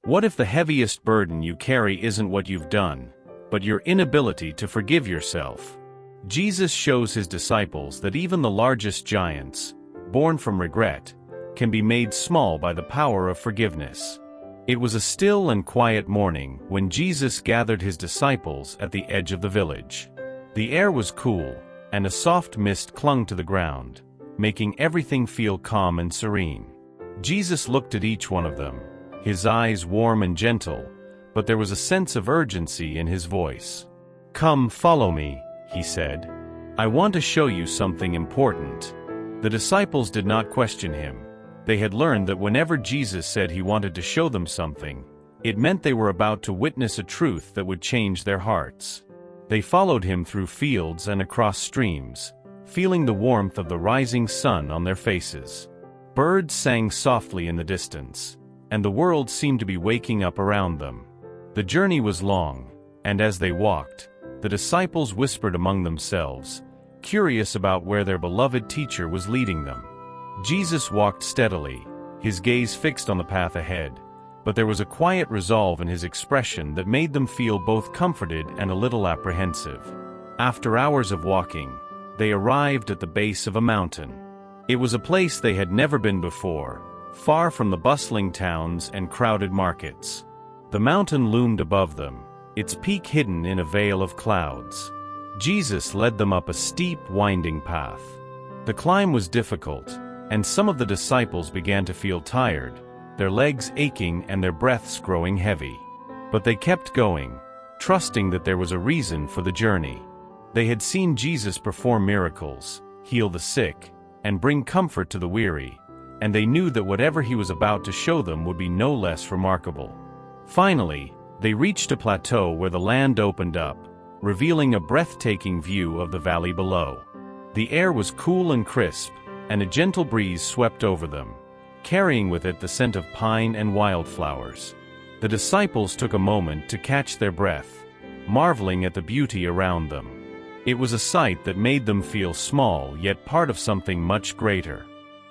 What if the heaviest burden you carry isn't what you've done, but your inability to forgive yourself? Jesus shows his disciples that even the largest giants, born from regret, can be made small by the power of forgiveness. It was a still and quiet morning when Jesus gathered his disciples at the edge of the village. The air was cool, and a soft mist clung to the ground, making everything feel calm and serene. Jesus looked at each one of them, his eyes warm and gentle, but there was a sense of urgency in his voice. "Come, follow me," he said. "I want to show you something important." The disciples did not question him. They had learned that whenever Jesus said he wanted to show them something, it meant they were about to witness a truth that would change their hearts. They followed him through fields and across streams, feeling the warmth of the rising sun on their faces. Birds sang softly in the distance, and the world seemed to be waking up around them. The journey was long, and as they walked, the disciples whispered among themselves, curious about where their beloved teacher was leading them. Jesus walked steadily, his gaze fixed on the path ahead, but there was a quiet resolve in his expression that made them feel both comforted and a little apprehensive. After hours of walking, they arrived at the base of a mountain. It was a place they had never been before, far from the bustling towns and crowded markets. The mountain loomed above them, its peak hidden in a veil of clouds. Jesus led them up a steep, winding path. The climb was difficult, and some of the disciples began to feel tired, their legs aching and their breaths growing heavy. But they kept going, trusting that there was a reason for the journey. They had seen Jesus perform miracles, heal the sick, and bring comfort to the weary, and they knew that whatever he was about to show them would be no less remarkable. Finally, they reached a plateau where the land opened up, revealing a breathtaking view of the valley below. The air was cool and crisp, and a gentle breeze swept over them, carrying with it the scent of pine and wildflowers. The disciples took a moment to catch their breath, marveling at the beauty around them. It was a sight that made them feel small yet part of something much greater.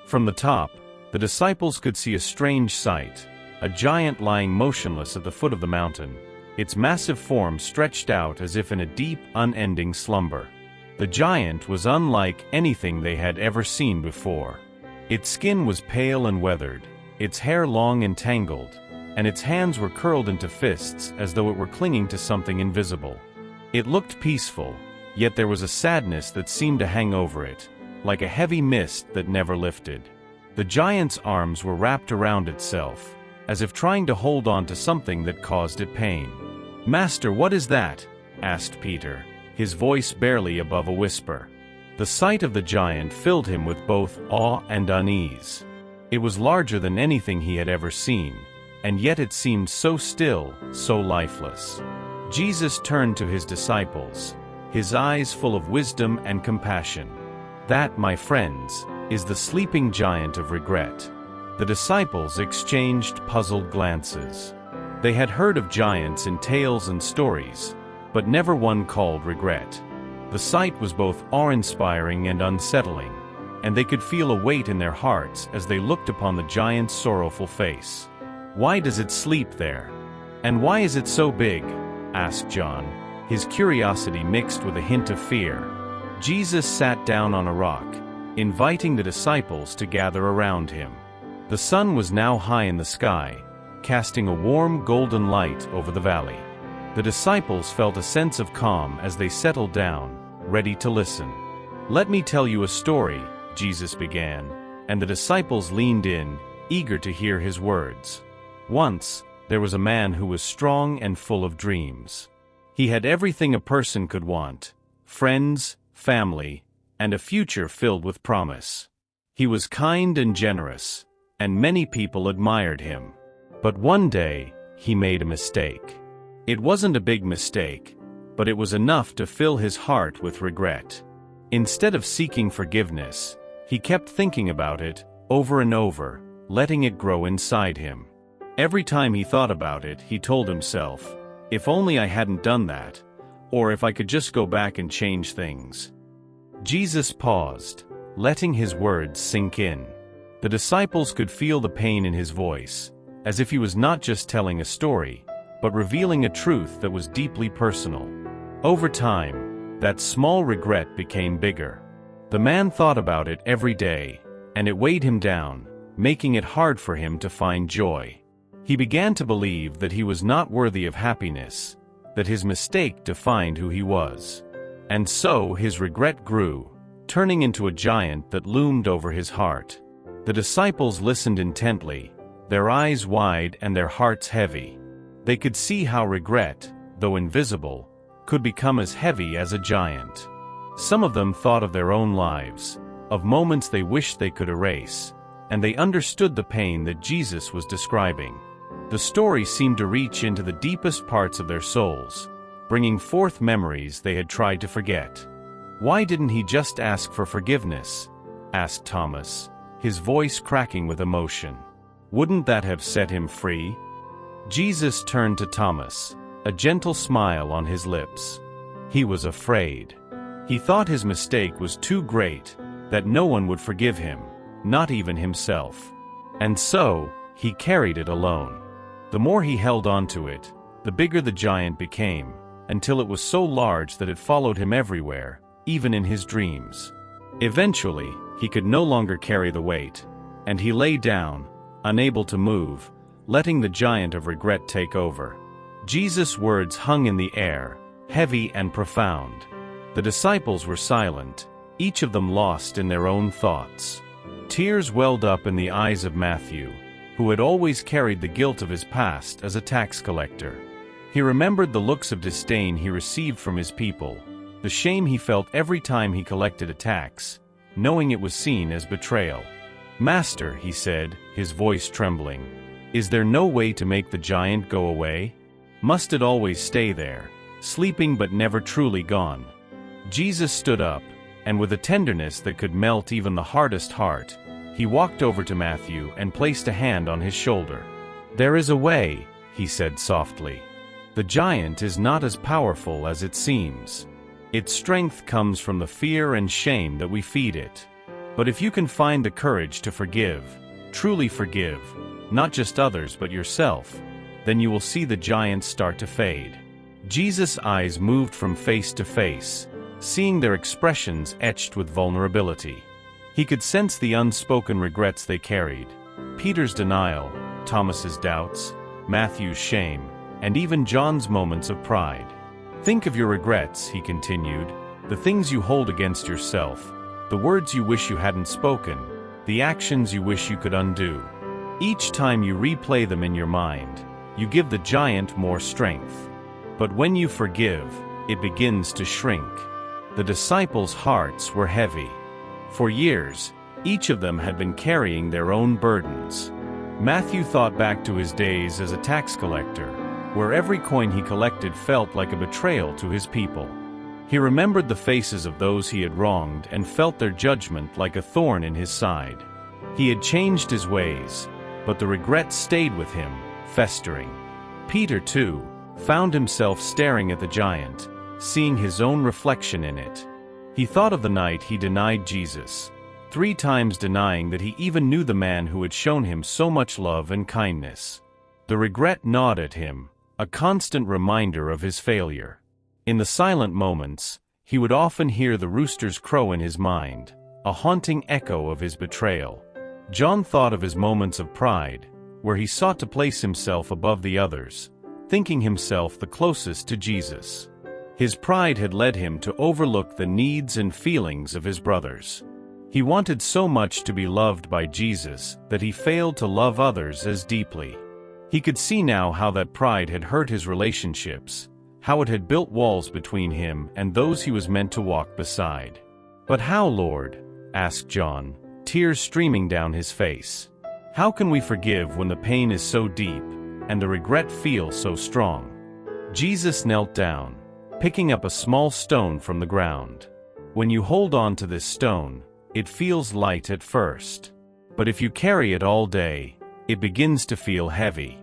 From the top, the disciples could see a strange sight, a giant lying motionless at the foot of the mountain, its massive form stretched out as if in a deep, unending slumber. The giant was unlike anything they had ever seen before. Its skin was pale and weathered, its hair long and tangled, and its hands were curled into fists as though it were clinging to something invisible. It looked peaceful, yet there was a sadness that seemed to hang over it, like a heavy mist that never lifted. The giant's arms were wrapped around itself, as if trying to hold on to something that caused it pain. "Master, what is that?" asked Peter, his voice barely above a whisper. The sight of the giant filled him with both awe and unease. It was larger than anything he had ever seen, and yet it seemed so still, so lifeless. Jesus turned to his disciples, his eyes full of wisdom and compassion. "That, my friends, is the sleeping giant of regret." The disciples exchanged puzzled glances. They had heard of giants in tales and stories, but never one called regret. The sight was both awe-inspiring and unsettling, and they could feel a weight in their hearts as they looked upon the giant's sorrowful face. "Why does it sleep there? And why is it so big?" asked John, his curiosity mixed with a hint of fear. Jesus sat down on a rock, inviting the disciples to gather around him. The sun was now high in the sky, casting a warm golden light over the valley. The disciples felt a sense of calm as they settled down, ready to listen. "Let me tell you a story," Jesus began, and the disciples leaned in, eager to hear his words. "Once, there was a man who was strong and full of dreams. He had everything a person could want: friends, family, and a future filled with promise. He was kind and generous, and many people admired him. But one day, he made a mistake. It wasn't a big mistake, but it was enough to fill his heart with regret. Instead of seeking forgiveness, he kept thinking about it, over and over, letting it grow inside him. Every time he thought about it, he told himself, if only I hadn't done that, or if I could just go back and change things." Jesus paused, letting his words sink in. The disciples could feel the pain in his voice, as if he was not just telling a story, but revealing a truth that was deeply personal. Over time, that small regret became bigger. The man thought about it every day, and it weighed him down, making it hard for him to find joy. He began to believe that he was not worthy of happiness, that his mistake defined who he was. And so his regret grew, turning into a giant that loomed over his heart. The disciples listened intently, their eyes wide and their hearts heavy. They could see how regret, though invisible, could become as heavy as a giant. Some of them thought of their own lives, of moments they wished they could erase, and they understood the pain that Jesus was describing. The story seemed to reach into the deepest parts of their souls, bringing forth memories they had tried to forget. "Why didn't he just ask for forgiveness?" asked Thomas, his voice cracking with emotion. "Wouldn't that have set him free?" Jesus turned to Thomas, a gentle smile on his lips. He was afraid. He thought his mistake was too great, that no one would forgive him, not even himself. And so, he carried it alone. The more he held on to it, the bigger the giant became, until it was so large that it followed him everywhere, even in his dreams. Eventually, he could no longer carry the weight, and he lay down, unable to move, letting the giant of regret take over. Jesus' words hung in the air, heavy and profound. The disciples were silent, each of them lost in their own thoughts. Tears welled up in the eyes of Matthew, who had always carried the guilt of his past as a tax collector. He remembered the looks of disdain he received from his people, the shame he felt every time he collected a tax, knowing it was seen as betrayal. "Master," he said, his voice trembling, "is there no way to make the giant go away? Must it always stay there, sleeping but never truly gone?" Jesus stood up, and with a tenderness that could melt even the hardest heart, he walked over to Matthew and placed a hand on his shoulder. "There is a way," he said softly. "The giant is not as powerful as it seems. Its strength comes from the fear and shame that we feed it. But if you can find the courage to forgive, truly forgive, not just others but yourself, then you will see the giant start to fade." Jesus' eyes moved from face to face, seeing their expressions etched with vulnerability. He could sense the unspoken regrets they carried, Peter's denial, Thomas's doubts, Matthew's shame, and even John's moments of pride. "Think of your regrets," he continued, "the things you hold against yourself, the words you wish you hadn't spoken, the actions you wish you could undo. Each time you replay them in your mind, you give the giant more strength. But when you forgive, it begins to shrink." The disciples' hearts were heavy. For years, each of them had been carrying their own burdens. Matthew thought back to his days as a tax collector, where every coin he collected felt like a betrayal to his people. He remembered the faces of those he had wronged and felt their judgment like a thorn in his side. He had changed his ways, but the regret stayed with him, festering. Peter, too, found himself staring at the giant, seeing his own reflection in it. He thought of the night he denied Jesus, 3 times denying that he even knew the man who had shown him so much love and kindness. The regret gnawed at him, a constant reminder of his failure. In the silent moments, he would often hear the roosters crow in his mind, a haunting echo of his betrayal. John thought of his moments of pride, where he sought to place himself above the others, thinking himself the closest to Jesus. His pride had led him to overlook the needs and feelings of his brothers. He wanted so much to be loved by Jesus that he failed to love others as deeply. He could see now how that pride had hurt his relationships, how it had built walls between him and those he was meant to walk beside. "But how, Lord?" asked John, tears streaming down his face. "How can we forgive when the pain is so deep, and the regret feels so strong?" Jesus knelt down, picking up a small stone from the ground. "When you hold on to this stone, it feels light at first. But if you carry it all day, it begins to feel heavy.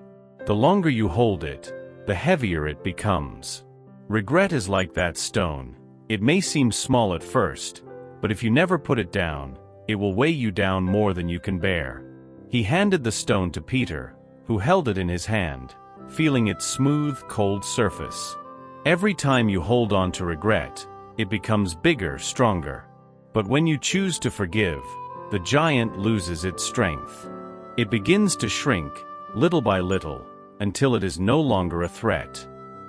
The longer you hold it, the heavier it becomes. Regret is like that stone. It may seem small at first, but if you never put it down, it will weigh you down more than you can bear." He handed the stone to Peter, who held it in his hand, feeling its smooth, cold surface. Every time you hold on to regret, it becomes bigger, stronger. But when you choose to forgive, the giant loses its strength. It begins to shrink, little by little, until it is no longer a threat.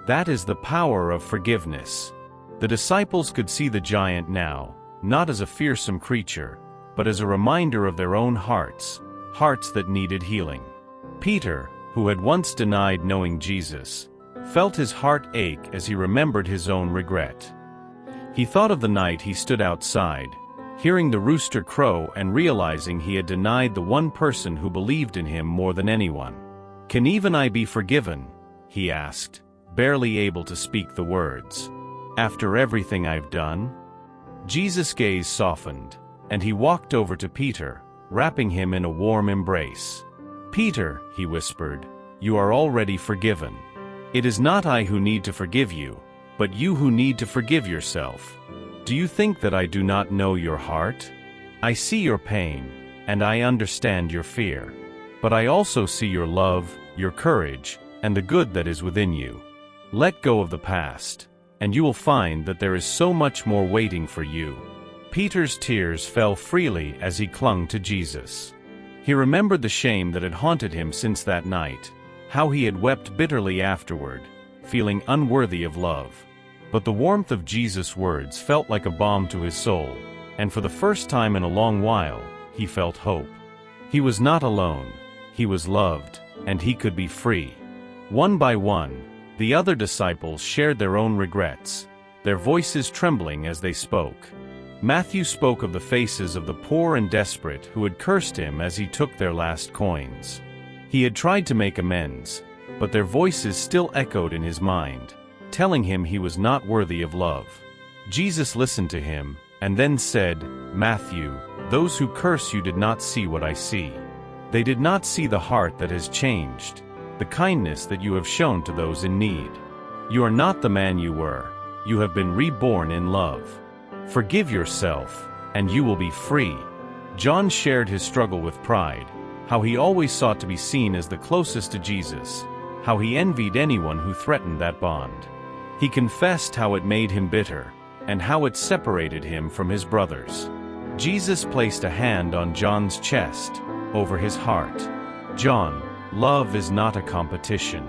That is the power of forgiveness. The disciples could see the giant now, not as a fearsome creature, but as a reminder of their own hearts that needed healing. Peter, who had once denied knowing Jesus, felt his heart ache as he remembered his own regret. He thought of the night he stood outside, hearing the rooster crow and realizing he had denied the one person who believed in him more than anyone. "Can even I be forgiven?" he asked, barely able to speak the words. "After everything I've done?" Jesus' gaze softened, and he walked over to Peter, wrapping him in a warm embrace. "Peter," he whispered, "you are already forgiven. It is not I who need to forgive you, but you who need to forgive yourself. Do you think that I do not know your heart? I see your pain, and I understand your fear. But I also see your love, your courage, and the good that is within you. Let go of the past, and you will find that there is so much more waiting for you." Peter's tears fell freely as he clung to Jesus. He remembered the shame that had haunted him since that night, how he had wept bitterly afterward, feeling unworthy of love. But the warmth of Jesus' words felt like a balm to his soul, and for the first time in a long while, he felt hope. He was not alone, he was loved, and he could be free. One by one, the other disciples shared their own regrets, their voices trembling as they spoke. Matthew spoke of the faces of the poor and desperate who had cursed him as he took their last coins. He had tried to make amends, but their voices still echoed in his mind, telling him he was not worthy of love. Jesus listened to him, and then said, "Matthew, those who curse you did not see what I see. They did not see the heart that has changed, the kindness that you have shown to those in need. You are not the man you were, you have been reborn in love. Forgive yourself, and you will be free." John shared his struggle with pride, how he always sought to be seen as the closest to Jesus, how he envied anyone who threatened that bond. He confessed how it made him bitter, and how it separated him from his brothers. Jesus placed a hand on John's chest, over his heart. "John, love is not a competition.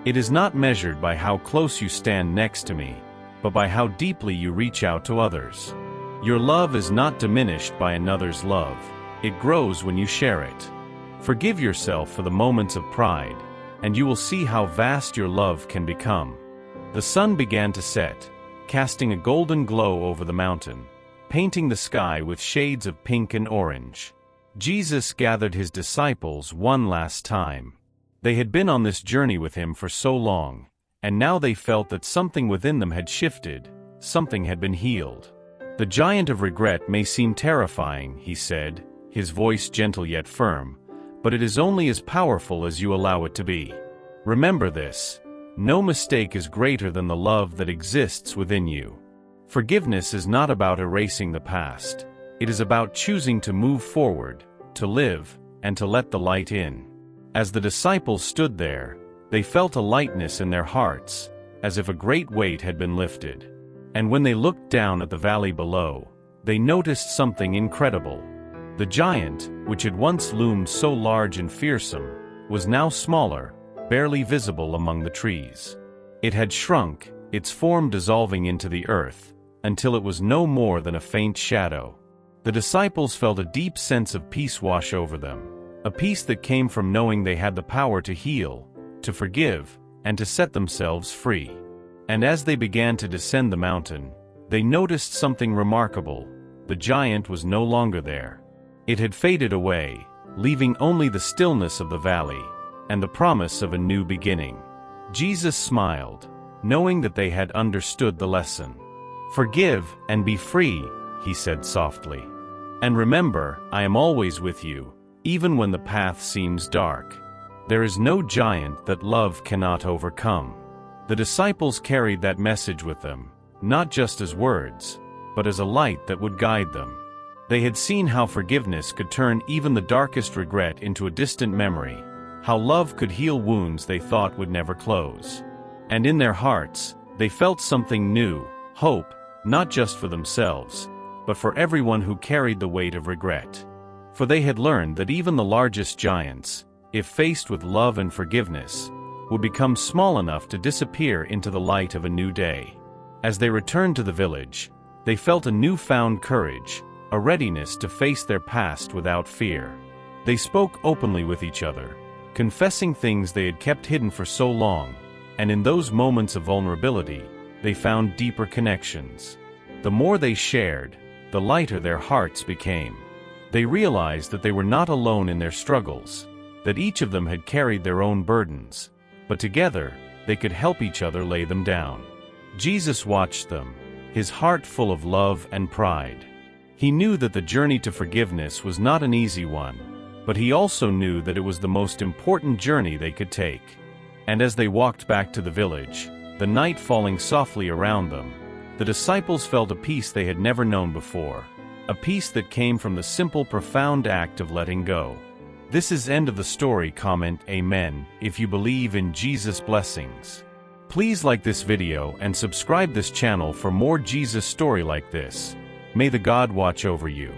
It is not measured by how close you stand next to me, but by how deeply you reach out to others. Your love is not diminished by another's love, it grows when you share it. Forgive yourself for the moments of pride, and you will see how vast your love can become." The sun began to set, casting a golden glow over the mountain, painting the sky with shades of pink and orange. Jesus gathered his disciples one last time. They had been on this journey with him for so long, and now they felt that something within them had shifted, something had been healed. "The giant of regret may seem terrifying," he said, his voice gentle yet firm, "but it is only as powerful as you allow it to be. Remember this: no mistake is greater than the love that exists within you. Forgiveness is not about erasing the past. It is about choosing to move forward, to live, and to let the light in." As the disciples stood there, they felt a lightness in their hearts, as if a great weight had been lifted. And when they looked down at the valley below, they noticed something incredible. The giant, which had once loomed so large and fearsome, was now smaller, barely visible among the trees. It had shrunk, its form dissolving into the earth, until it was no more than a faint shadow. The disciples felt a deep sense of peace wash over them, a peace that came from knowing they had the power to heal, to forgive, and to set themselves free. And as they began to descend the mountain, they noticed something remarkable. The giant was no longer there. It had faded away, leaving only the stillness of the valley, and the promise of a new beginning. Jesus smiled, knowing that they had understood the lesson. "Forgive and be free," he said softly. "And remember, I am always with you, even when the path seems dark. There is no giant that love cannot overcome." The disciples carried that message with them, not just as words, but as a light that would guide them. They had seen how forgiveness could turn even the darkest regret into a distant memory, how love could heal wounds they thought would never close. And in their hearts, they felt something new, hope, not just for themselves, but for everyone who carried the weight of regret. For they had learned that even the largest giants, if faced with love and forgiveness, would become small enough to disappear into the light of a new day. As they returned to the village, they felt a newfound courage, a readiness to face their past without fear. They spoke openly with each other, confessing things they had kept hidden for so long, and in those moments of vulnerability, they found deeper connections. The more they shared, the lighter their hearts became. They realized that they were not alone in their struggles, that each of them had carried their own burdens, but together, they could help each other lay them down. Jesus watched them, his heart full of love and pride. He knew that the journey to forgiveness was not an easy one, but he also knew that it was the most important journey they could take. And as they walked back to the village, the night falling softly around them, the disciples felt a peace they had never known before, a peace that came from the simple, profound act of letting go. This is end of the story. Comment Amen if you believe in Jesus' blessings. Please like this video and subscribe this channel for more Jesus story like this. May the God watch over you.